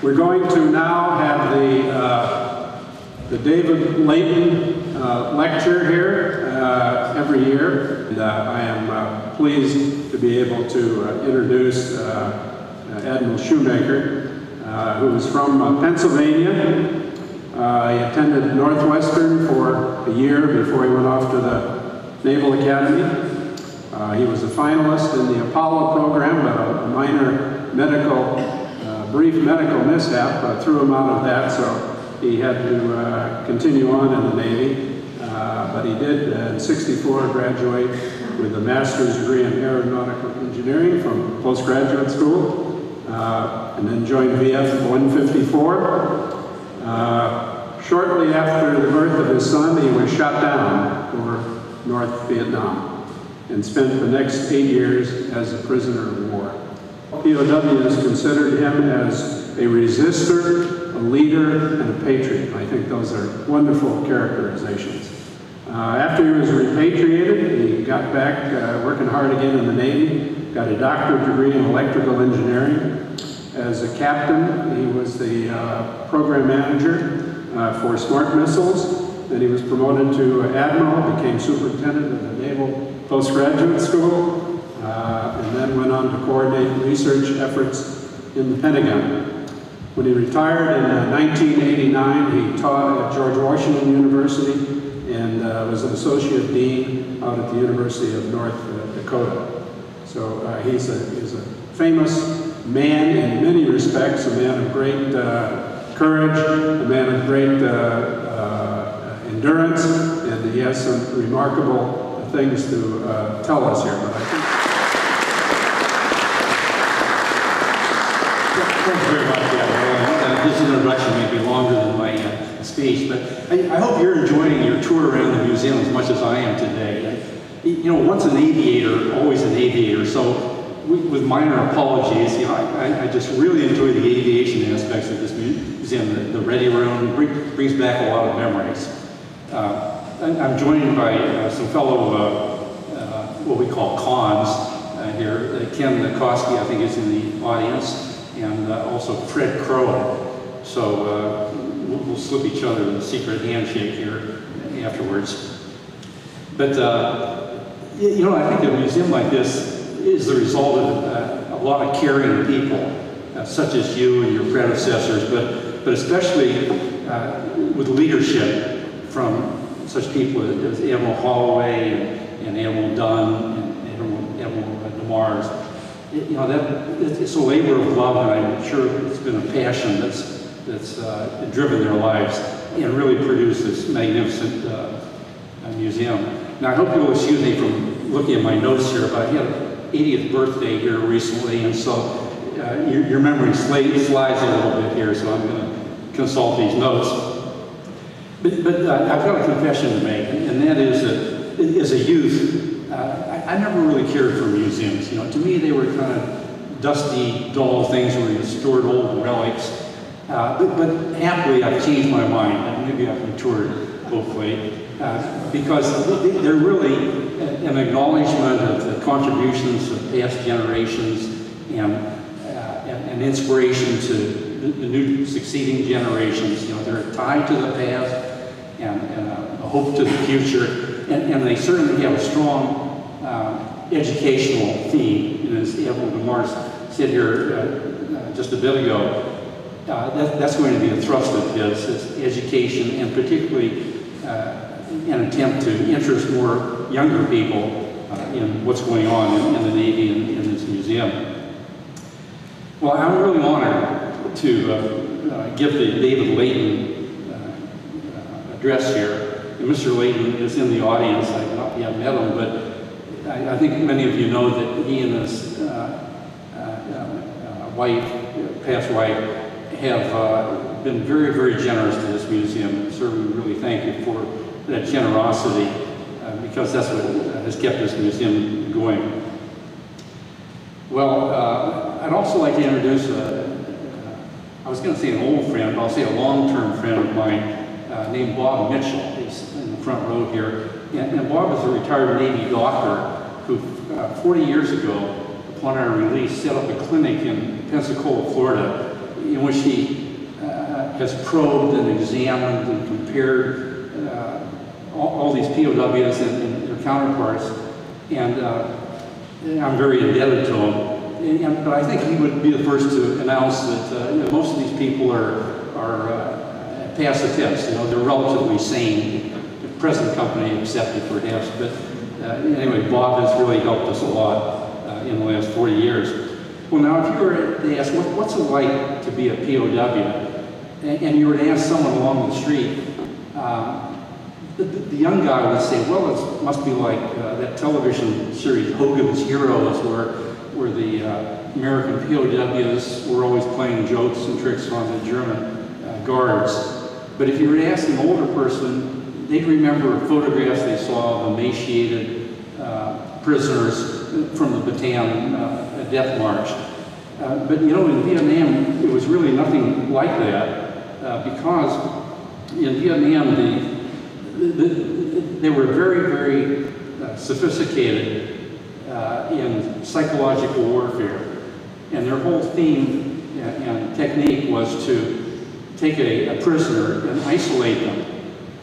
We're going to now have the David Leighton lecture here every year. And I am pleased to be able to introduce Admiral Shumaker, who is from Pennsylvania. He attended Northwestern for a year before he went off to the Naval Academy. He was a finalist in the Apollo program, but a minor brief medical mishap threw him out of that, so he had to continue on in the Navy. But he did, in '64, graduate with a master's degree in aeronautical engineering from postgraduate school, and then joined VF 154. Shortly after the birth of his son, he was shot down over North Vietnam and spent the next 8 years as a prisoner of war. POWs considered him as a resistor, a leader, and a patriot. I think those are wonderful characterizations. After he was repatriated, he got back working hard again in the Navy, got a doctorate degree in electrical engineering. As a captain, he was the program manager for smart missiles. Then he was promoted to Admiral, became superintendent of the Naval postgraduate school, and then went on to coordinate research efforts in the Pentagon. When he retired in 1989, he taught at George Washington University and was an associate dean out at the University of North Dakota. So he's a famous man in many respects, a man of great courage, a man of great endurance, and he has some remarkable things to tell us here. But I think thank you very much, Admiral. This introduction may be longer than my speech, but I hope you're enjoying your tour around the museum as much as I am today. You know, once an aviator, always an aviator, so with minor apologies, you know, I just really enjoy the aviation aspects of this museum. The Ready Room brings back a lot of memories. I'm joined by some fellow, what we call cons here. Ken Koski, I think, is in the audience, and also Fred Crow. So we'll slip each other a secret handshake here afterwards. But, you know, I think a museum like this is the result of a lot of caring people, such as you and your predecessors, but especially with leadership from such people as Admiral Holloway and Admiral Dunn and Admiral DeMars. You know, it's a labor of love, and I'm sure it's been a passion that's driven their lives and really produced this magnificent museum. Now, I hope you'll excuse me from looking at my notes here, but I had an 80th birthday here recently, and so your memory slides a little bit here, so I'm going to consult these notes. But I've got a confession to make, and that is that as a youth, I never really cared for museums. You know, to me they were kind of dusty, dull things where you stored old relics. But happily, I've changed my mind, and maybe I've matured, hopefully, because they're really an acknowledgement of the contributions of past generations and an inspiration to the new succeeding generations. You know, they're tied to the past and a hope to the future, and they certainly have a strong educational theme. And as Admiral DeMars said here just a bit ago, that's going to be a thrust of his, education, and particularly an attempt to interest more younger people in what's going on in the Navy and in this museum. Well, I'm really honored to give the David Leighton address here. And Mr. Leighton is in the audience. I've not yet met him, but I think many of you know that he and his past wife, have been very, very generous to this museum. So we really thank you for that generosity, because that's what has kept this museum going. Well, I'd also like to introduce, I was going to say an old friend, but I'll say a long-term friend of mine named Bob Mitchell. He's in the front row here. And Bob is a retired Navy doctor who 40 years ago, upon our release, set up a clinic in Pensacola, Florida, in which he has probed and examined and compared all these POWs and their counterparts, and I'm very indebted to him. But I think he would be the first to announce that most of these people are past the test. They're relatively sane, the present company accepted perhaps, but anyway, Bob has really helped us a lot in the last 40 years. Well, now, if you were to ask, what's it like to be a POW, and you were to ask someone along the street, the young guy would say, well, it must be like that television series, Hogan's Heroes, where the American POWs were always playing jokes and tricks on the German guards. But if you were to ask an older person, they'd remember photographs they saw of emaciated prisoners from the Bataan death march. But in Vietnam, it was really nothing like that, because in Vietnam, they were very, very sophisticated in psychological warfare. And their whole theme and technique was to take a prisoner and isolate them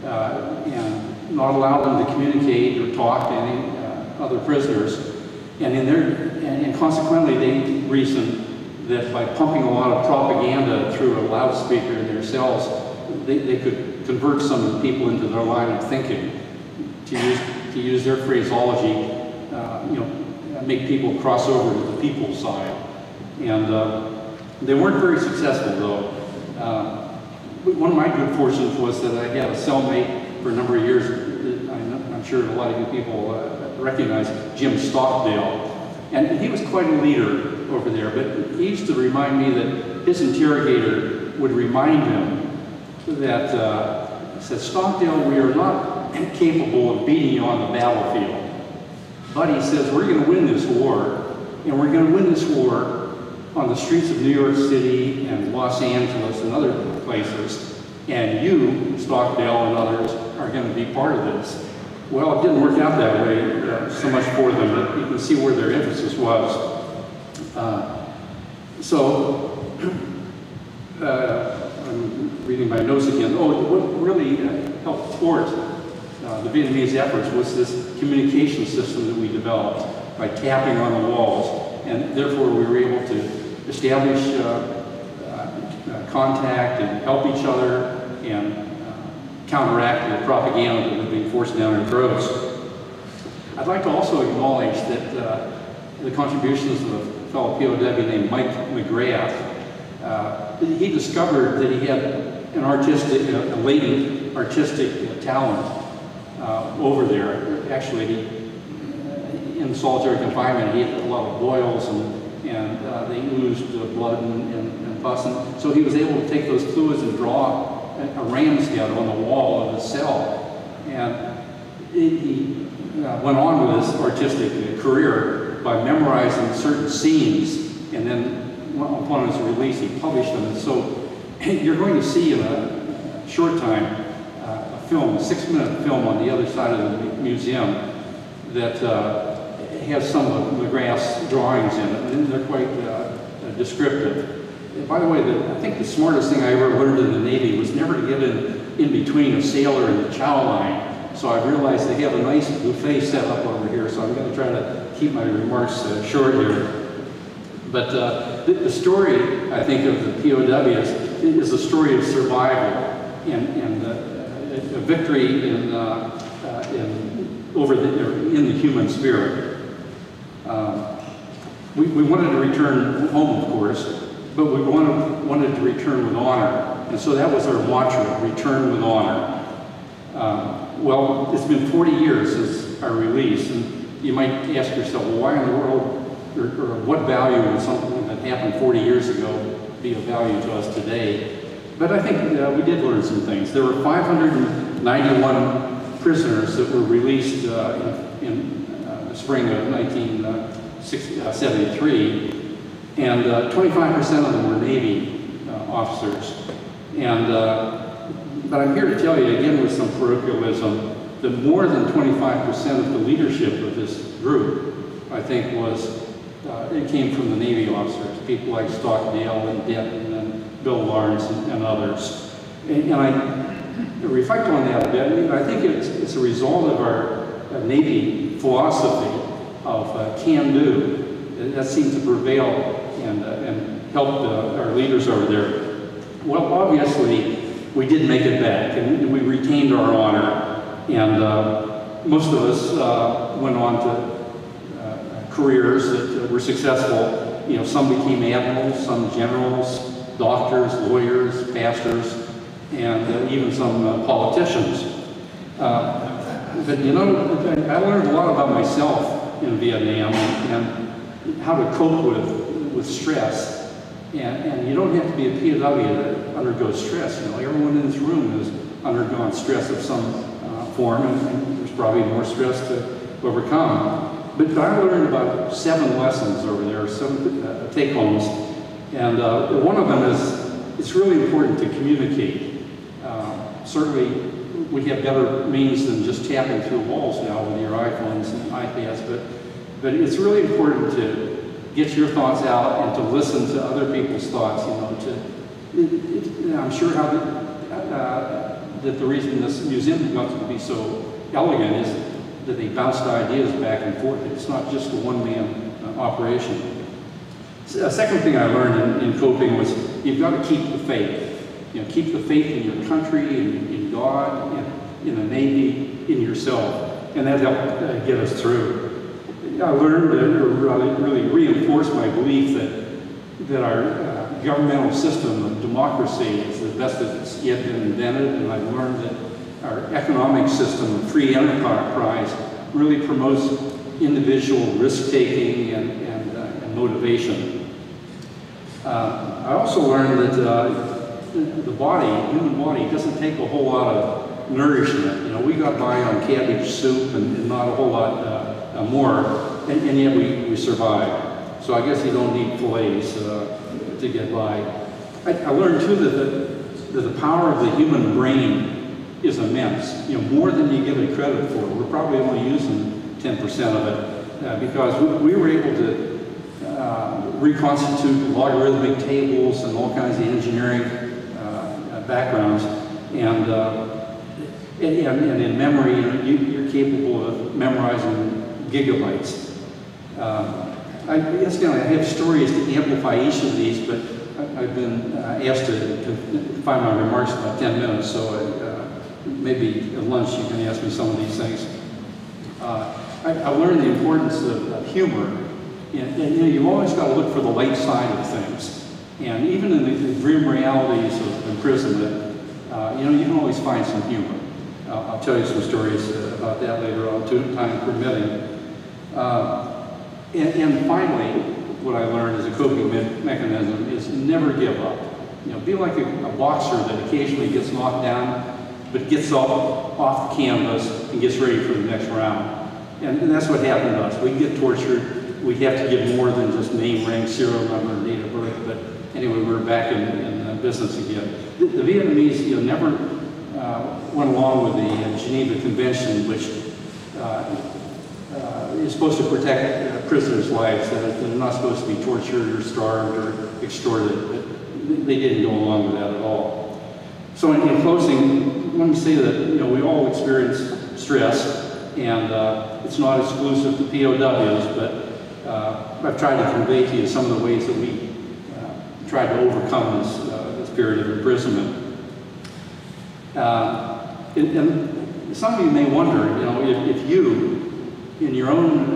and not allow them to communicate or talk to any other prisoners. And consequently, they reasoned that by pumping a lot of propaganda through a loudspeaker in their cells, they could convert some of the people into their line of thinking. To use their phraseology, make people cross over to the people's side. And they weren't very successful, though. One of my good fortunes was that I had a cellmate for a number of years. I'm sure a lot of you people recognize Jim Stockdale. And he was quite a leader over there, but he used to remind me that his interrogator would remind him that, he said, Stockdale, we are not capable of beating you on the battlefield. But he says, we're going to win this war, and we're going to win this war on the streets of New York City and Los Angeles and other places, and you, Stockdale and others, are going to be part of this. Well, it didn't work out that way so much for them, but you can see where their emphasis was. I'm reading my notes again. What really helped thwart the Vietnamese efforts was this communication system that we developed by tapping on the walls, and therefore we were able to establish contact and help each other and counteract the propaganda that was being forced down our throats. I'd like to also acknowledge that the contributions of a fellow POW named Mike McGrath. He discovered that he had an a latent artistic talent over there. Actually, in solitary confinement, he had a lot of boils and they oozed blood and pus. And so he was able to take those fluids and draw a ram's head on the wall of his cell. And he went on with his artistic career by memorizing certain scenes, and then upon his release he published them. And so you're going to see in a short time a film, a 6-minute film on the other side of the museum that has some of McGrath's drawings in it, and they're quite descriptive. And by the way, I think the smartest thing I ever learned in the Navy was never to get in between a sailor and the chow line. So I realized they have a nice buffet set up over here, so I'm going to try to keep my remarks short here. But the story, I think, of the POWs is a story of survival and a victory in the human spirit. We wanted to return home, of course, but we wanted to return with honor. And so that was our mantra, return with honor. Well, it's been 40 years since our release, and you might ask yourself, well, why in the world, or what value would something that happened 40 years ago be of value to us today? But I think we did learn some things. There were 591 prisoners that were released in the spring of 1973, and 25% of them were Navy officers. And but I'm here to tell you, again with some parochialism, that more than 25% of the leadership of this group, I think, it came from the Navy officers, people like Stockdale and Denton Bill Lawrence and others. And I reflect on that a bit. I think it's a result of our Navy philosophy of can-do. That seemed to prevail and help our leaders over there. Well, obviously, we did make it back, and we retained our honor. And most of us went on to careers that were successful. You know, some became admirals, some generals, doctors, lawyers, pastors, and even some politicians. But you know, I learned a lot about myself in Vietnam and how to cope with stress. And you don't have to be a POW to undergo stress. You know, everyone in this room has undergone stress of some form, and there's probably more stress to overcome. But I learned about 7 lessons over there, 7 take-homes, and one of them is it's really important to communicate. Certainly, we have better means than just tapping through walls now with your iPhones and iPads, but it's really important to get your thoughts out and to listen to other people's thoughts. You know, I'm sure how that the reason this museum got to be so elegant is that they bounced ideas back and forth. It's not just a one-man operation. A second thing I learned in coping was you've got to keep the faith. You know, keep the faith in your country, in God, in the Navy, in yourself, and that helped get us through. I learned to really reinforce my belief that our governmental system of democracy is the best that's yet been invented, and I've learned that our economic system of free enterprise really promotes individual risk-taking and motivation. I also learned that the human body, doesn't take a whole lot of nourishment. You know, we got by on cabbage soup and not a whole lot more, and yet we survived. So I guess you don't need fillets to get by. I learned too that the power of the human brain is immense. You know, more than you give it credit for. We're probably only using 10% of it because we were able to reconstitute logarithmic tables and all kinds of engineering backgrounds, and in memory, you're capable of memorizing gigabytes. I guess I have stories to amplify each of these, but I've been asked to find my remarks in about 10 minutes, so maybe at lunch you can ask me some of these things. I learned the importance of humor, and you know, you've always got to look for the light side of things. And even in the grim realities of imprisonment, you know, you can always find some humor. I'll tell you some stories about that later on, too, time permitting. And finally, what I learned as a coping mechanism is never give up. You know, be like a boxer that occasionally gets knocked down, but gets up off the canvas and gets ready for the next round. And that's what happened to us. We get tortured. We have to give more than just name, rank, serial number, and date of birth. But anyway, we're back in business again. The Vietnamese, you know, never went along with the Geneva Convention, which is supposed to protect prisoners' lives. That they're not supposed to be tortured or starved or extorted. But they didn't go along with that at all. So in closing, let me say that, you know, we all experience stress, and it's not exclusive to POWs, but I've tried to convey to you some of the ways that we tried to overcome this period of imprisonment. And some of you may wonder, you know, if you, in your own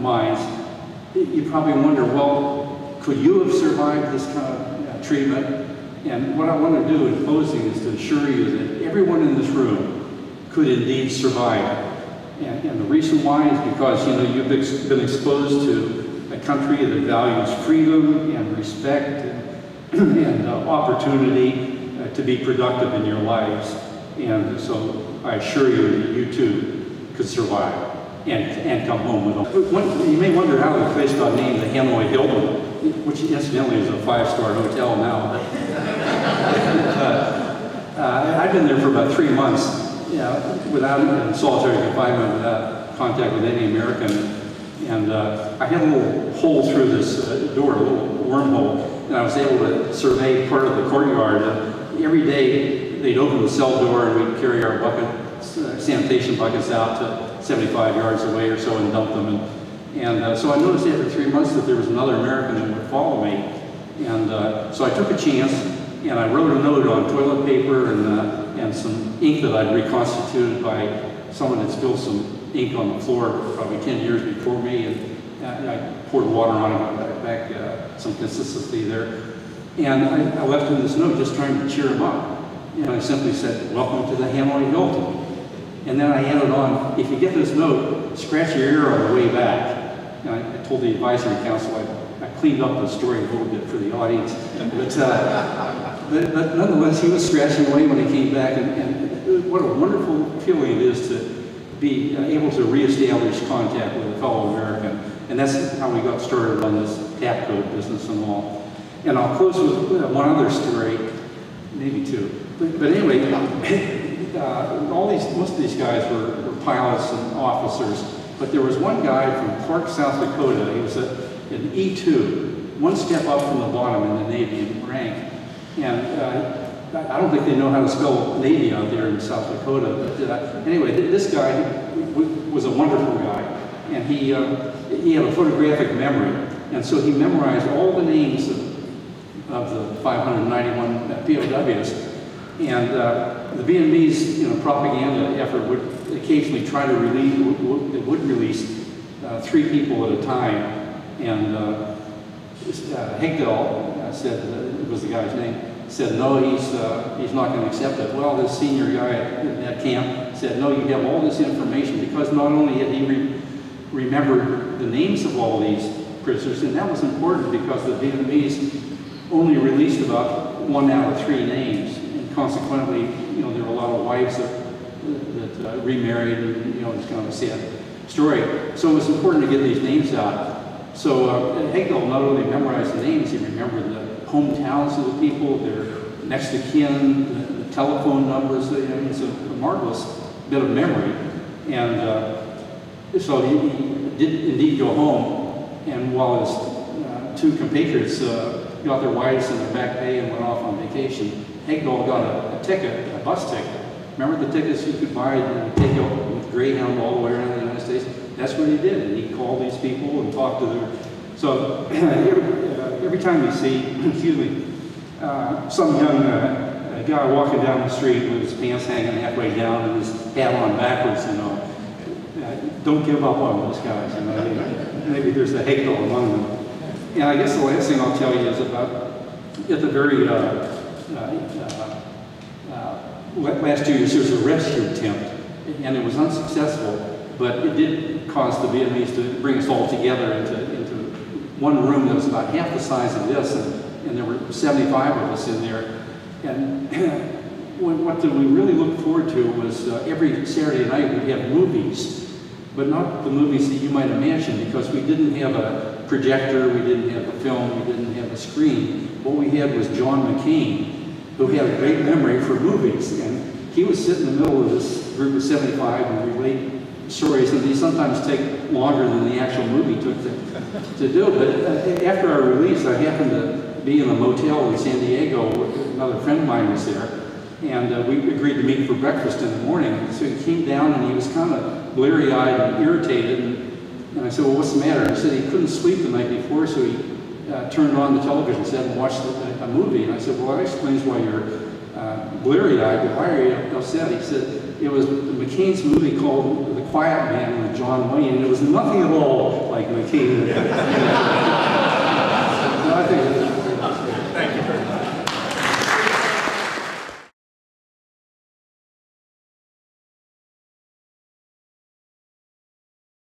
minds, you probably wonder, well, could you have survived this kind of treatment? And what I want to do in closing is to assure you that everyone in this room could indeed survive. And the reason why is because, you know, you've been exposed to a country that values freedom and respect and opportunity to be productive in your lives. And so I assure you that you too could survive and come home with them. You may wonder how the place got named the Hanoi Hilton, which incidentally is a 5-star hotel now. I've been there for about 3 months. Without solitary confinement, without contact with any American, and I had a little hole through this door, a little wormhole, and I was able to survey part of the courtyard. Every day they'd open the cell door and we'd carry our sanitation buckets out to 75 yards away or so and dump them. And so I noticed after 3 months that there was another American that would follow me. And so I took a chance and I wrote a note on toilet paper and some ink that I'd reconstituted by someone that spilled some ink on the floor probably 10 years before me. And I poured water on it and got back some consistency there. And I left him this note just trying to cheer him up. And I simply said, "Welcome to the Hanoi Hilton." And then I added on, "If you get this note, scratch your ear on the way back." And I told the advisory council I cleaned up the story a little bit for the audience. But nonetheless, he was scratching away when he came back. And what a wonderful feeling it is to be able to reestablish contact with a fellow American. And that's how we got started on this tap code business and all. And I'll close with one other story, maybe two. But anyway, most of these guys were pilots and officers. But there was one guy from Clark, South Dakota. He was an E2, one step up from the bottom in the Navy in rank. And I don't think they know how to spell Navy out there in South Dakota. But anyway, this guy was a wonderful guy. And he had a photographic memory. And so he memorized all the names of the 591 POWs. And the Vietnamese propaganda effort would occasionally try to release, they would release 3 people at a time. And Hegdell said, it was the guy's name, said, "No, he's not going to accept it." Well, this senior guy at camp said, "No, you have all this information," because not only had he remembered the names of all these prisoners, and that was important because the Vietnamese only released about 1 out of 3 names, and consequently, there were a lot of wives that remarried, and it's kind of a sad story. So it was important to get these names out. So Hegdell not only memorized the names, he remembered the hometowns of the people, their next of kin, the telephone numbers. It's a marvelous bit of memory. And so he did indeed go home, and while his 2 compatriots got their wives in their back pay and went off on vacation, Hegdell got a ticket, a bus ticket. Remember the tickets you could buy and take out with Greyhound all the way around the United States? That's what he did, and he called these people and talked to them. So every time you see, excuse me, some young guy walking down the street with his pants hanging halfway down and his hat on backwards, don't give up on those guys. Maybe there's a Hegdell among them. And I guess the last thing I'll tell you is about at the very last 2 years there was a rescue attempt, and it was unsuccessful. But it did cause the Vietnamese to bring us all together into one room that was about half the size of this, and there were 75 of us in there. And what we really looked forward to was every Saturday night we'd have movies, but not the movies that you might imagine, because we didn't have a projector, we didn't have a film, we didn't have a screen. What we had was John McCain, who had a great memory for movies, and he would sit in the middle of this group of 75 and relate stories, and they sometimes take longer than the actual movie took to do. But after our release, I happened to be in a motel in San Diego. Another friend of mine was there, and we agreed to meet for breakfast in the morning. So he came down, and he was kind of bleary-eyed and irritated, and I said, "Well, what's the matter?" He said he couldn't sleep the night before, so he turned on the television set and watched a movie. And I said, "Well, that explains why you're bleary-eyed, but why are you upset?" He said, "It was McCain's movie called The Quiet Man with John Wayne, and it was nothing at all like McCain."